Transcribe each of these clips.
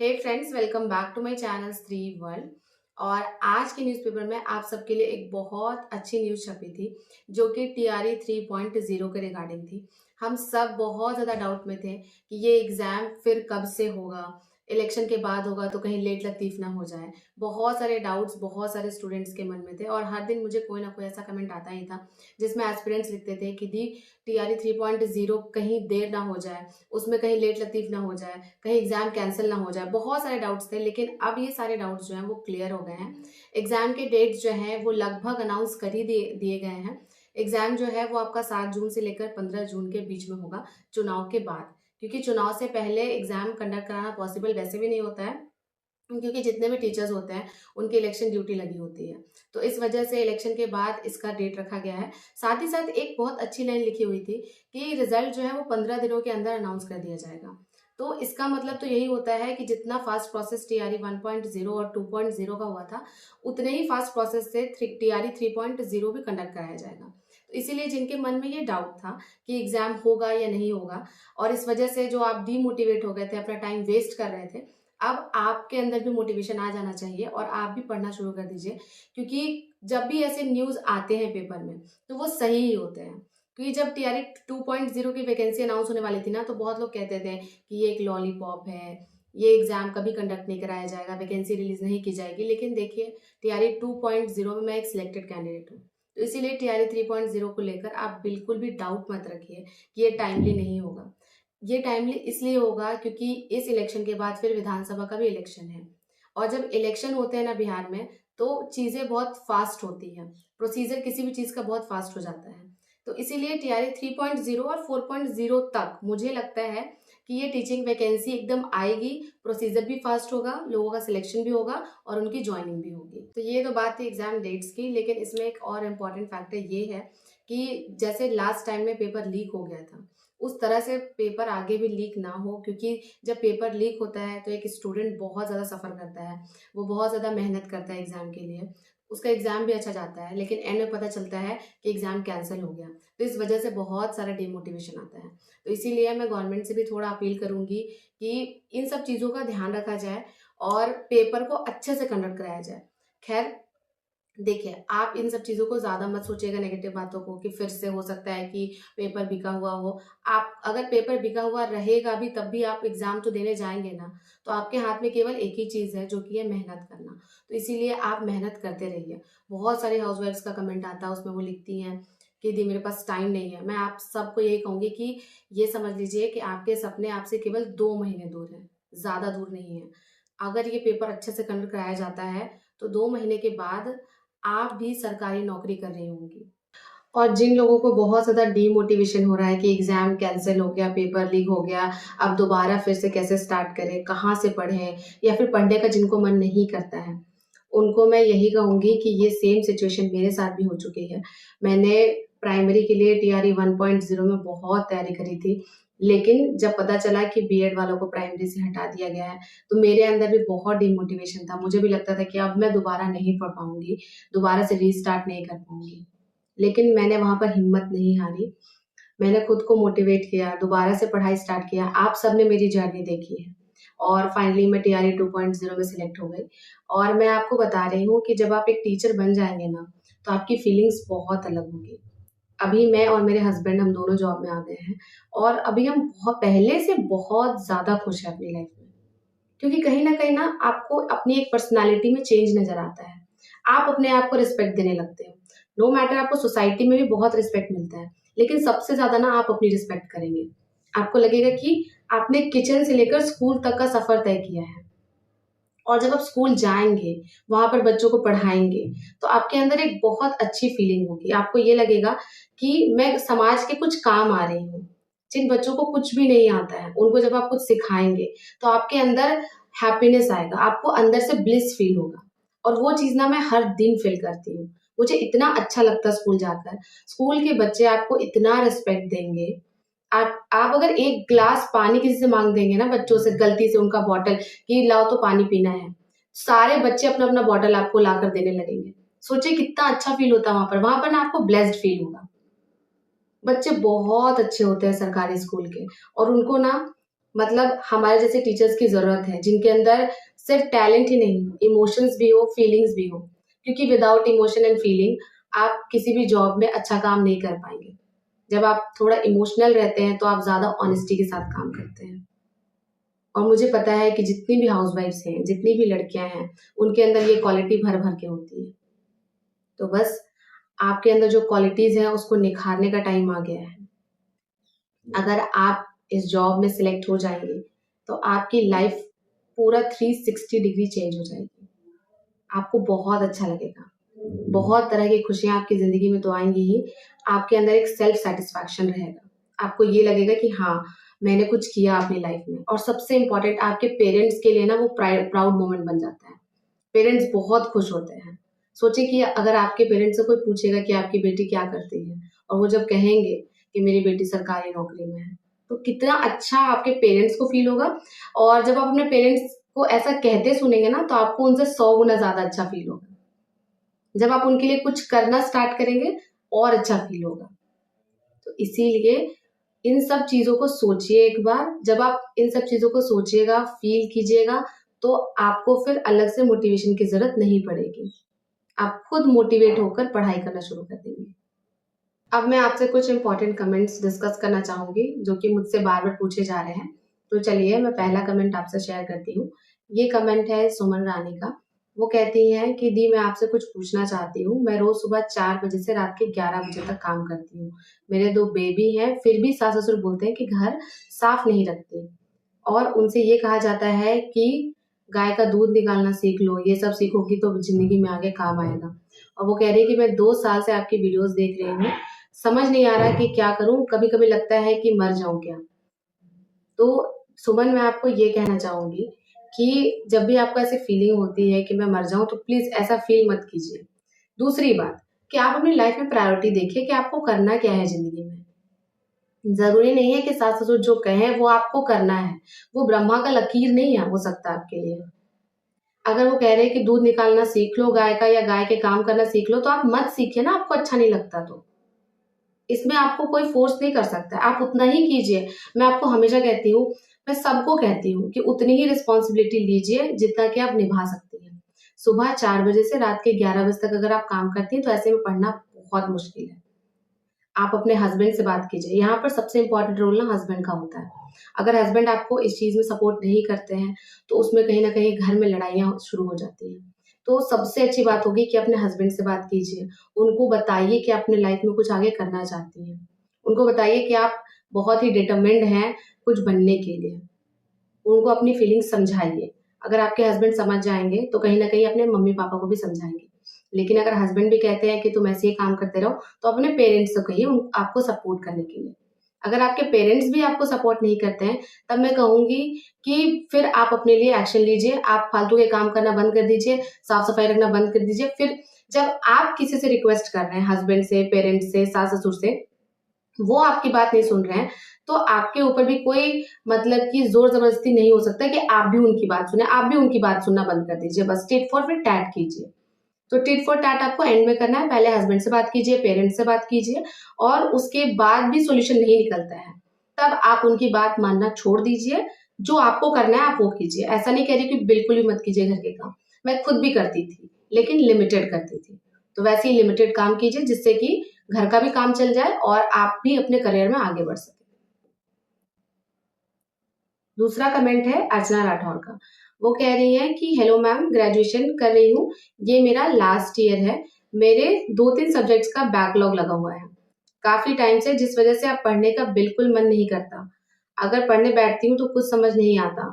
Hey friends, welcome back to my channel 3 world. और आज के न्यूज़पेपर में आप सबके लिए एक बहुत अच्छी न्यूज़ छपी थी जो कि टीआरई 3.0 के रिगार्डिंग थी। हम सब बहुत ज़्यादा डाउट में थे कि ये एग्ज़ाम फिर कब से होगा, इलेक्शन के बाद होगा तो कहीं लेट लतीफ़ ना हो जाए। बहुत सारे डाउट्स बहुत सारे स्टूडेंट्स के मन में थे और हर दिन मुझे कोई ना कोई ऐसा कमेंट आता ही था जिसमें एस्पिरेंट्स लिखते थे कि दी टीआरई 3.0 कहीं देर ना हो जाए, उसमें कहीं लेट लतीफ़ ना हो जाए, कहीं एग्जाम कैंसिल ना हो जाए। बहुत सारे डाउट्स थे, लेकिन अब ये सारे डाउट्स जो हैं वो क्लियर हो गए हैं। एग्जाम के डेट्स जो हैं वो लगभग अनाउंस कर ही दिए गए हैं। एग्जाम जो है वो आपका 7 जून से लेकर 15 जून के बीच में होगा, चुनाव के बाद। क्योंकि चुनाव से पहले एग्जाम कंडक्ट कराना पॉसिबल वैसे भी नहीं होता है, क्योंकि जितने भी टीचर्स होते हैं उनकी इलेक्शन ड्यूटी लगी होती है। तो इस वजह से इलेक्शन के बाद इसका डेट रखा गया है। साथ ही साथ एक बहुत अच्छी लाइन लिखी हुई थी कि रिजल्ट जो है वो 15 दिनों के अंदर अनाउंस कर दिया जाएगा। तो इसका मतलब तो यही होता है कि जितना फास्ट प्रोसेस टीआरई 1.0 और 2.0 का हुआ था, उतने ही फास्ट प्रोसेस से टीआरई 3.0 भी कंडक्ट कराया जाएगा। तो इसीलिए जिनके मन में ये डाउट था कि एग्जाम होगा या नहीं होगा, और इस वजह से जो आप डीमोटिवेट हो गए थे, अपना टाइम वेस्ट कर रहे थे, अब आपके अंदर भी मोटिवेशन आ जाना चाहिए और आप भी पढ़ना शुरू कर दीजिए। क्योंकि जब भी ऐसे न्यूज़ आते हैं पेपर में तो वो सही ही होते हैं। क्योंकि जब टीआरई 2.0 की वैकेंसी अनाउंस होने वाली थी ना, तो बहुत लोग कहते थे कि ये एक लॉलीपॉप है, ये एग्जाम कभी कंडक्ट नहीं कराया जाएगा, वैकेंसी रिलीज नहीं की जाएगी। लेकिन देखिए, टीआरई 2.0 में मैं एक सिलेक्टेड कैंडिडेट हूँ। तो इसीलिए टीआरई 3.0 को लेकर आप बिल्कुल भी डाउट मत रखिए कि ये टाइमली नहीं होगा। ये टाइमली इसलिए होगा क्योंकि इस इलेक्शन के बाद फिर विधानसभा का भी इलेक्शन है। और जब इलेक्शन होते हैं ना बिहार में, तो चीज़ें बहुत फास्ट होती हैं। प्रोसीजर किसी भी चीज़ का बहुत फास्ट हो जाता है। तो इसीलिए टीआरई 3.0 और 4.0 तक मुझे लगता है कि ये टीचिंग वैकेंसी एकदम आएगी, प्रोसीजर भी फास्ट होगा, लोगों का सिलेक्शन भी होगा और उनकी ज्वाइनिंग भी होगी। तो ये तो बात थी एग्जाम डेट्स की, लेकिन इसमें एक और इम्पॉर्टेंट फैक्टर ये है कि जैसे लास्ट टाइम में पेपर लीक हो गया था, उस तरह से पेपर आगे भी लीक ना हो। क्योंकि जब पेपर लीक होता है तो एक स्टूडेंट बहुत ज़्यादा सफ़र करता है, वो बहुत ज़्यादा मेहनत करता है एग्ज़ाम के लिए, उसका एग्ज़ाम भी अच्छा जाता है, लेकिन एंड में पता चलता है कि एग्ज़ाम कैंसिल हो गया। तो इस वजह से बहुत सारा डिमोटिवेशन आता है। तो इसीलिए मैं गवर्नमेंट से भी थोड़ा अपील करूँगी कि इन सब चीज़ों का ध्यान रखा जाए और पेपर को अच्छे से कंडक्ट कराया जाए। खैर, देखिए, आप इन सब चीज़ों को ज़्यादा मत सोचिएगा, नेगेटिव बातों को, कि फिर से हो सकता है कि पेपर बिका हुआ हो। आप अगर पेपर बिका हुआ रहेगा भी तब भी आप एग्ज़ाम तो देने जाएँगे ना। तो आपके हाथ में केवल एक ही चीज़ है जो कि है मेहनत करना। तो इसीलिए आप मेहनत करते रहिए। बहुत सारी हाउसवाइफ्स का कमेंट आता है, उसमें वो लिखती हैं कि दी मेरे पास टाइम नहीं है। मैं आप सबको यही कहूँगी कि ये समझ लीजिए कि आपके सपने आपसे केवल 2 महीने दूर हैं, ज़्यादा दूर नहीं है। अगर ये पेपर अच्छे से कंडक्ट कराया जाता है तो 2 महीने के बाद आप भी सरकारी नौकरी कर रही होंगी। और जिन लोगों को बहुत ज़्यादा डीमोटिवेशन हो रहा है कि एग्ज़ाम कैंसल हो गया, पेपर लीक हो गया, अब दोबारा फिर से कैसे स्टार्ट करें, कहाँ से पढ़ें, या फिर पढ़ने का जिनको मन नहीं करता है, उनको मैं यही कहूँगी कि ये सेम सिचुएशन मेरे साथ भी हो चुकी है। मैंने प्राइमरी के लिए टीआरई 1.0 में बहुत तैयारी करी थी, लेकिन जब पता चला कि बीएड वालों को प्राइमरी से हटा दिया गया है, तो मेरे अंदर भी बहुत डिमोटिवेशन था। मुझे भी लगता था कि अब मैं दोबारा नहीं पढ़ पाऊँगी, दोबारा से रीस्टार्ट नहीं कर पाऊँगी। लेकिन मैंने वहाँ पर हिम्मत नहीं हारी। मैंने खुद को मोटिवेट किया, दोबारा से पढ़ाई स्टार्ट किया। आप सबने मेरी जर्नी देखी है और फाइनली मैं टीआरई 2.0 में सिलेक्ट हो गई। और मैं आपको बता रही हूँ कि जब आप एक टीचर बन जाएँगे ना, तो आपकी फीलिंग्स बहुत अलग होंगी। अभी मैं और मेरे हस्बैंड हम दोनों जॉब में आ गए हैं और अभी हम बहुत पहले से बहुत ज़्यादा खुश हैं अपनी लाइफ में। क्योंकि कहीं न कहीं ना आपको अपनी एक पर्सनैलिटी में चेंज नज़र आता है। आप अपने आप को रिस्पेक्ट देने लगते हो। नो मैटर, आपको सोसाइटी में भी बहुत रिस्पेक्ट मिलता है, लेकिन सबसे ज़्यादा ना आप अपनी रिस्पेक्ट करेंगे। आपको लगेगा कि आपने किचन से लेकर स्कूल तक का सफ़र तय किया है। और जब आप स्कूल जाएँगे, वहाँ पर बच्चों को पढ़ाएँगे, तो आपके अंदर एक बहुत अच्छी फीलिंग होगी। आपको ये लगेगा कि मैं समाज के कुछ काम आ रही हूँ। जिन बच्चों को कुछ भी नहीं आता है, उनको जब आप कुछ सिखाएँगे, तो आपके अंदर हैप्पीनेस आएगा, आपको अंदर से ब्लिस फील होगा। और वो चीज़ ना मैं हर दिन फ़ील करती हूँ। मुझे इतना अच्छा लगता है स्कूल जाकर। स्कूल के बच्चे आपको इतना रिस्पेक्ट देंगे। आप अगर एक ग्लास पानी किसी से माँग देंगे ना, बच्चों से गलती से उनका बॉटल, कि लाओ तो पानी पीना है, सारे बच्चे अपना-अपना बॉटल आपको लाकर देने लगेंगे। सोचिए कितना अच्छा फ़ील होता है वहाँ पर ना आपको ब्लेस्ड फ़ील होगा। बच्चे बहुत अच्छे होते हैं सरकारी स्कूल के, और उनको ना मतलब हमारे जैसे टीचर्स की ज़रूरत है जिनके अंदर सिर्फ टैलेंट ही नहीं, इमोशंस भी हो, फीलिंग्स भी हो, क्योंकि विदाउट इमोशन एंड फीलिंग आप किसी भी जॉब में अच्छा काम नहीं कर पाएंगे। जब आप थोड़ा इमोशनल रहते हैं तो आप ज़्यादा ऑनेस्टी के साथ काम करते हैं। और मुझे पता है कि जितनी भी हाउसवाइफ्स हैं, जितनी भी लड़कियां हैं, उनके अंदर ये क्वालिटी भर भर के होती है। तो बस आपके अंदर जो क्वालिटीज हैं उसको निखारने का टाइम आ गया है। अगर आप इस जॉब में सिलेक्ट हो जाएंगे तो आपकी लाइफ पूरा 360 डिग्री चेंज हो जाएगी। आपको बहुत अच्छा लगेगा, बहुत तरह की खुशियां आपकी जिंदगी में तो आएंगी ही। आपके अंदर एक सेल्फ सेटिस्फैक्शन रहेगा, आपको ये लगेगा कि हाँ, मैंने कुछ किया अपनी लाइफ में। और सबसे इम्पोर्टेंट, आपके पेरेंट्स के लिए ना वो प्राउड मोमेंट बन जाता है। पेरेंट्स बहुत खुश होते हैं। सोचिए कि अगर आपके पेरेंट्स से कोई पूछेगा कि आपकी बेटी क्या करती है, और वो जब कहेंगे कि मेरी बेटी सरकारी नौकरी में है, तो कितना अच्छा आपके पेरेंट्स को फील होगा। और जब आप अपने पेरेंट्स को ऐसा कहते सुनेंगे ना, तो आपको उनसे 100 गुना ज्यादा अच्छा फील होगा। जब आप उनके लिए कुछ करना स्टार्ट करेंगे और अच्छा फील होगा। तो इसीलिए इन सब चीजों को सोचिए एक बार। जब आप इन सब चीजों को सोचिएगा, फील कीजिएगा, तो आपको फिर अलग से मोटिवेशन की जरूरत नहीं पड़ेगी। आप खुद मोटिवेट होकर पढ़ाई करना शुरू कर देंगे। अब मैं आपसे कुछ इंपॉर्टेंट कमेंट्स डिस्कस करना चाहूंगी जो कि मुझसे बार बार पूछे जा रहे हैं। तो चलिए मैं पहला कमेंट आपसे शेयर करती हूँ। ये कमेंट है सुमन रानी का। वो कहती हैं कि दी, मैं आपसे कुछ पूछना चाहती हूँ। मैं रोज सुबह 4 बजे से रात के 11 बजे तक काम करती हूँ। मेरे 2 बेबी हैं, फिर भी सास ससुर बोलते हैं कि घर साफ नहीं रखती, और उनसे ये कहा जाता है कि गाय का दूध निकालना सीख लो, ये सब सीखोगी तो जिंदगी में आगे काम आएगा। और वो कह रही है कि मैं 2 साल से आपकी वीडियोस देख रही हूँ, समझ नहीं आ रहा कि क्या करूं, कभी कभी लगता है कि मर जाऊं क्या। तो सुमन, मैं आपको ये कहना चाहूंगी कि जब भी आपको ऐसी फीलिंग होती है कि मैं मर जाऊं, तो प्लीज ऐसा फील मत कीजिए। दूसरी बात, कि आप अपनी लाइफ में प्रायोरिटी देखिए कि आपको करना क्या है जिंदगी में। जरूरी नहीं है कि सास ससुर जो कहें वो आपको करना है। वो ब्रह्मा का लकीर नहीं है हो सकता आपके लिए। अगर वो कह रहे हैं कि दूध निकालना सीख लो गाय का, या गाय के काम करना सीख लो, तो आप मत सीखिए ना, आपको अच्छा नहीं लगता तो। इसमें आपको कोई फोर्स नहीं कर सकता, आप उतना ही कीजिए। मैं आपको हमेशा कहती हूँ, मैं सबको कहती हूँ कि उतनी ही रिस्पॉन्सिबिलिटी लीजिए जितना कि आप निभा सकती हैं। सुबह 4 बजे से रात के 11 बजे तक अगर आप काम करती हैं, तो ऐसे में पढ़ना बहुत मुश्किल है। आप अपने हस्बैंड से बात कीजिए। यहाँ पर सबसे इंपॉर्टेंट रोल ना हस्बैंड का होता है। अगर हस्बैंड आपको इस चीज में सपोर्ट नहीं करते हैं, तो उसमें कहीं ना कहीं घर में लड़ाइयाँ शुरू हो जाती हैं। तो सबसे अच्छी बात होगी कि अपने हस्बैंड से बात कीजिए। उनको बताइए कि अपने लाइफ में कुछ आगे करना चाहती हैं। उनको बताइए कि आप बहुत ही डिटरमिन्ड हैं कुछ बनने के लिए। उनको अपनी फीलिंग्स समझाइए। अगर आपके हस्बैंड समझ जाएंगे, तो कहीं ना कहीं अपने मम्मी पापा को भी समझाएंगे। लेकिन अगर हस्बैंड भी कहते हैं कि तुम ऐसे ही काम करते रहो, तो अपने पेरेंट्स को कहिए आपको सपोर्ट करने के लिए। अगर आपके पेरेंट्स भी आपको सपोर्ट नहीं करते हैं, तब मैं कहूंगी कि फिर आप अपने लिए एक्शन लीजिए। आप फालतू के काम करना बंद कर दीजिए, साफ सफाई रखना बंद कर दीजिए। फिर जब आप किसी से रिक्वेस्ट कर रहे हैं, हस्बैंड से, पेरेंट्स से, सास ससुर से, वो आपकी बात नहीं सुन रहे हैं, तो आपके ऊपर भी कोई मतलब कि जोर जबरदस्ती नहीं हो सकता कि आप भी उनकी बात सुने। आप भी उनकी बात सुनना बंद कर दीजिए। बस टिट फॉर फिर टैट कीजिए। तो टिट फॉर टैट आपको एंड में करना है। पहले हस्बैंड से बात कीजिए, पेरेंट्स से बात कीजिए, और उसके बाद भी सोल्यूशन नहीं निकलता है, तब आप उनकी बात मानना छोड़ दीजिए। जो आपको करना है आप वो कीजिए। ऐसा नहीं कह रही कि बिल्कुल भी मत कीजिए घर के काम। मैं खुद भी करती थी, लेकिन लिमिटेड करती थी। तो वैसे ही लिमिटेड काम कीजिए, जिससे कि घर का भी काम चल जाए और आप भी अपने करियर में आगे बढ़ सके। दूसरा कमेंट है अर्चना राठौर का। वो कह रही है कि हेलो मैम, ग्रेजुएशन कर रही हूँ, ये मेरा लास्ट ईयर है। मेरे 2-3 सब्जेक्ट्स का बैकलॉग लगा हुआ है काफी टाइम से, जिस वजह से अब पढ़ने का बिल्कुल मन नहीं करता। अगर पढ़ने बैठती हूँ तो कुछ समझ नहीं आता।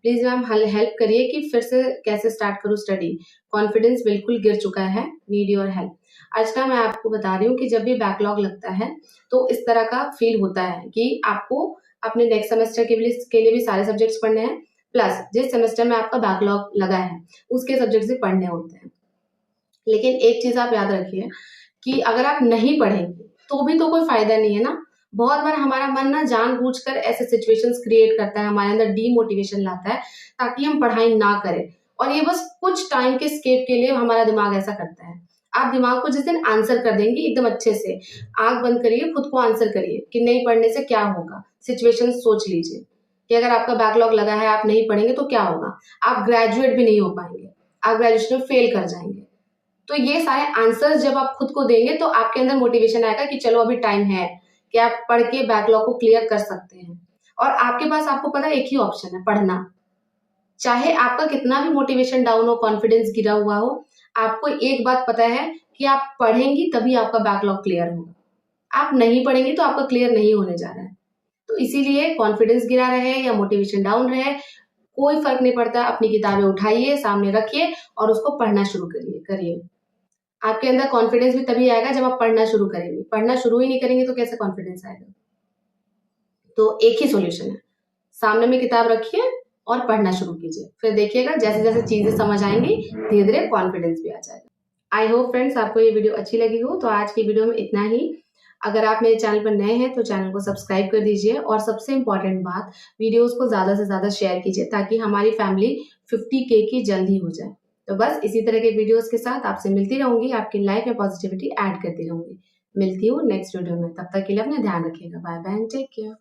प्लीज मैम हेल्प करिए कि फिर से कैसे स्टार्ट करूँ स्टडी। कॉन्फिडेंस बिल्कुल गिर चुका है, नीड योर हेल्प। अर्चना, मैं आपको बता रही हूँ कि जब भी बैकलॉग लगता है, तो इस तरह का फील होता है कि आपको अपने नेक्स्ट सेमेस्टर के लिए भी सारे सब्जेक्ट्स पढ़ने हैं, प्लस जिस सेमेस्टर में आपका बैकलॉग लगा है उसके सब्जेक्ट्स भी पढ़ने होते हैं। लेकिन एक चीज आप याद रखिए कि अगर आप नहीं पढ़ेंगे तो भी तो कोई फायदा नहीं है ना। बहुत बार हमारा मन ना जानबूझकर ऐसे सिचुएशंस क्रिएट करता है, हमारे अंदर डीमोटिवेशन लाता है, ताकि हम पढ़ाई ना करें। और ये बस कुछ टाइम के स्केप के लिए हमारा दिमाग ऐसा करता है। आप दिमाग को जिस दिन आंसर कर देंगे एकदम अच्छे से, आंख बंद करिए, खुद को आंसर करिए कि नहीं पढ़ने से क्या होगा, सिचुएशन सोच लीजिए। कि अगर आपका बैकलॉग लगा है, आप नहीं पढ़ेंगे तो क्या होगा, आप ग्रेजुएट भी नहीं हो पाएंगे, आप ग्रेजुएशन में फेल कर जाएंगे। तो ये सारे आंसर्स जब आप खुद को देंगे तो आपके अंदर मोटिवेशन आएगा कि चलो अभी टाइम है कि आप पढ़ के बैकलॉग को क्लियर कर सकते हैं। और आपके पास, आपको पता है, एक ही ऑप्शन है, पढ़ना। चाहे आपका कितना भी मोटिवेशन डाउन हो, कॉन्फिडेंस गिरा हुआ हो, आपको एक बात पता है कि आप पढ़ेंगी तभी आपका बैकलॉग क्लियर होगा। आप नहीं पढ़ेंगी तो आपका क्लियर नहीं होने जा रहा है। तो इसीलिए कॉन्फिडेंस गिरा रहे या मोटिवेशन डाउन रहे, कोई फर्क नहीं पड़ता, अपनी किताबें उठाइए, सामने रखिए और उसको पढ़ना शुरू करिए। आपके अंदर कॉन्फिडेंस भी तभी आएगा जब आप पढ़ना शुरू करेंगे। पढ़ना शुरू ही नहीं करेंगे तो कैसे कॉन्फिडेंस आएगा। तो एक ही सॉल्यूशन है, सामने में किताब रखिए और पढ़ना शुरू कीजिए। फिर देखिएगा जैसे जैसे चीजें समझ आएंगी, धीरे धीरे कॉन्फिडेंस भी आ जाएगा। आई होप फ्रेंड्स आपको ये वीडियो अच्छी लगी हो। तो आज की वीडियो में इतना ही। अगर आप मेरे चैनल पर नए हैं तो चैनल को सब्सक्राइब कर दीजिए और सबसे इम्पॉर्टेंट बात, वीडियोस को ज़्यादा से ज़्यादा शेयर कीजिए ताकि हमारी फैमिली 50K की जल्दी हो जाए। तो बस इसी तरह के वीडियोस के साथ आपसे मिलती रहूंगी, आपकी लाइफ में पॉजिटिविटी ऐड करती रहूंगी। मिलती हूँ नेक्स्ट वीडियो में, तब तक के लिए अपना ध्यान रखिएगा। Bye bye and take care.